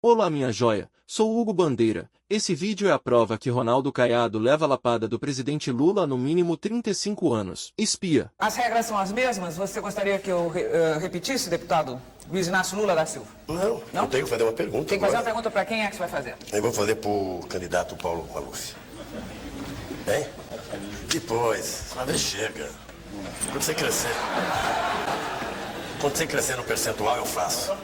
Olá minha joia, sou Hugo Bandeira. Esse vídeo é a prova que Ronaldo Caiado leva a lapada do presidente Lula há no mínimo 35 anos. Espia. As regras são as mesmas? Você gostaria que eu repetisse, deputado Luiz Inácio Lula da Silva? Não, eu tenho que fazer uma pergunta. Tem que fazer uma pergunta para quem é que você vai fazer? Eu vou fazer pro candidato Paulo Maluf. Hein? Depois, uma vez chega. Quando você crescer no percentual, eu faço.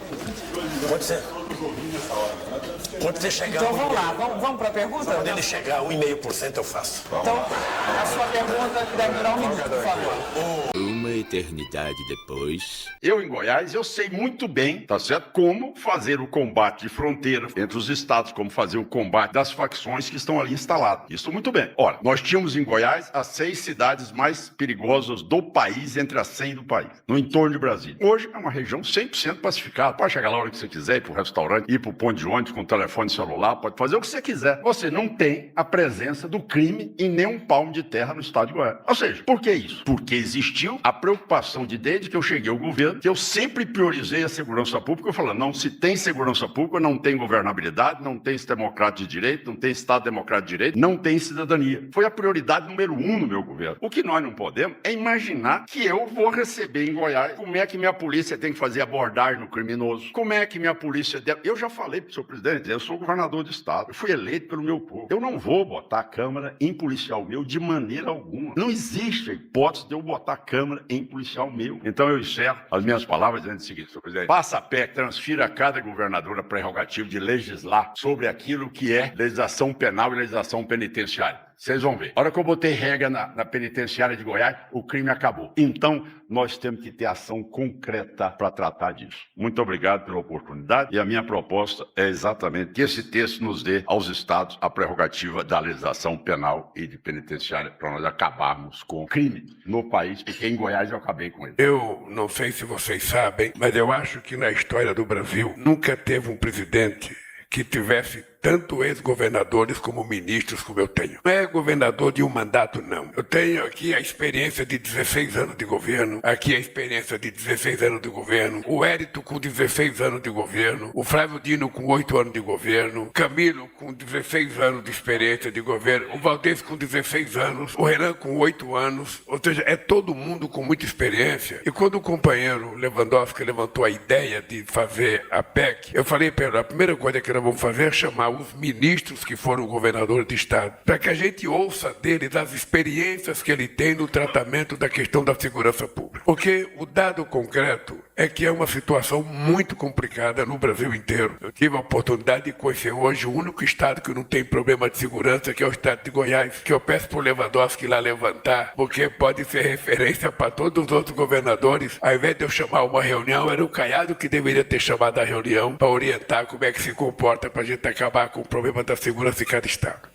Quando você chegar... Então vamos lá, vamos para a pergunta? Quando ele chegar a 1,5%, eu faço. Então, a sua pergunta deve durar 1 minuto, por favor. Uma eternidade depois. Eu, em Goiás, eu sei muito bem, tá certo? Como fazer o combate de fronteira entre os estados, como fazer o combate das facções que estão ali instaladas. Isso muito bem. Ora, nós tínhamos em Goiás as 6 cidades mais perigosas do país, entre as 100 do país, no entorno de Brasília. Hoje é uma região 100% pacificada. Pode chegar lá a hora que você quiser, ir pro restaurante, ir pro ponto de ônibus com o telefone celular, pode fazer o que você quiser. Você não tem a presença do crime em nenhum palmo de terra no estado de Goiás. Ou seja, por que isso? Porque existiu a preocupação desde que eu cheguei ao governo, que eu sempre priorizei a segurança pública, eu falando, não, se tem segurança pública, não tem governabilidade, não tem Estado democrático de direito, não tem Estado democrático de direito, não tem cidadania. Foi a prioridade número 1 no meu governo. O que nós não podemos é imaginar que eu vou receber em Goiás como é que minha polícia tem que fazer abordagem no criminoso, como é que minha polícia deve... Eu já falei para o senhor presidente, eu sou governador do estado, eu fui eleito pelo meu povo. Eu não vou botar a Câmara em policial meu de maneira alguma. Não existe a hipótese de eu botar a Câmara em policial meu. Então eu encerro as minhas palavras dizendo o seguinte, senhor presidente. Faça a PEC, transfira a cada governador a prerrogativa de legislar sobre aquilo que é legislação penal e legislação penitenciária. Vocês vão ver. A hora que eu botei regra na penitenciária de Goiás, o crime acabou. Então, nós temos que ter ação concreta para tratar disso. Muito obrigado pela oportunidade. E a minha proposta é exatamente que esse texto nos dê aos estados a prerrogativa da legislação penal e de penitenciária para nós acabarmos com o crime no país, porque em Goiás eu acabei com ele. Eu não sei se vocês sabem, mas eu acho que na história do Brasil nunca teve um presidente que tivesse tanto ex-governadores como ministros como eu tenho. Não é governador de um mandato, não. Eu tenho aqui a experiência de 16 anos de governo, aqui a experiência de 16 anos de governo, o Hérito com 16 anos de governo, o Flávio Dino com 8 anos de governo, Camilo com 16 anos de experiência de governo, o Valdez com 16 anos, o Renan com 8 anos, ou seja, é todo mundo com muita experiência. E quando o companheiro Lewandowski levantou a ideia de fazer a PEC, eu falei para ele, a primeira coisa que nós vamos fazer é chamar os ministros que foram governadores de estado, para que a gente ouça deles as experiências que ele tem no tratamento da questão da segurança pública. Porque o dado concreto é que é uma situação muito complicada no Brasil inteiro. Eu tive a oportunidade de conhecer hoje o único estado que não tem problema de segurança, que é o estado de Goiás, que eu peço para o Lewandowski lá levantar, porque pode ser referência para todos os outros governadores. Ao invés de eu chamar uma reunião, era o Caiado que deveria ter chamado a reunião para orientar como é que se comporta para a gente acabar com o problema da segurança em cada estado.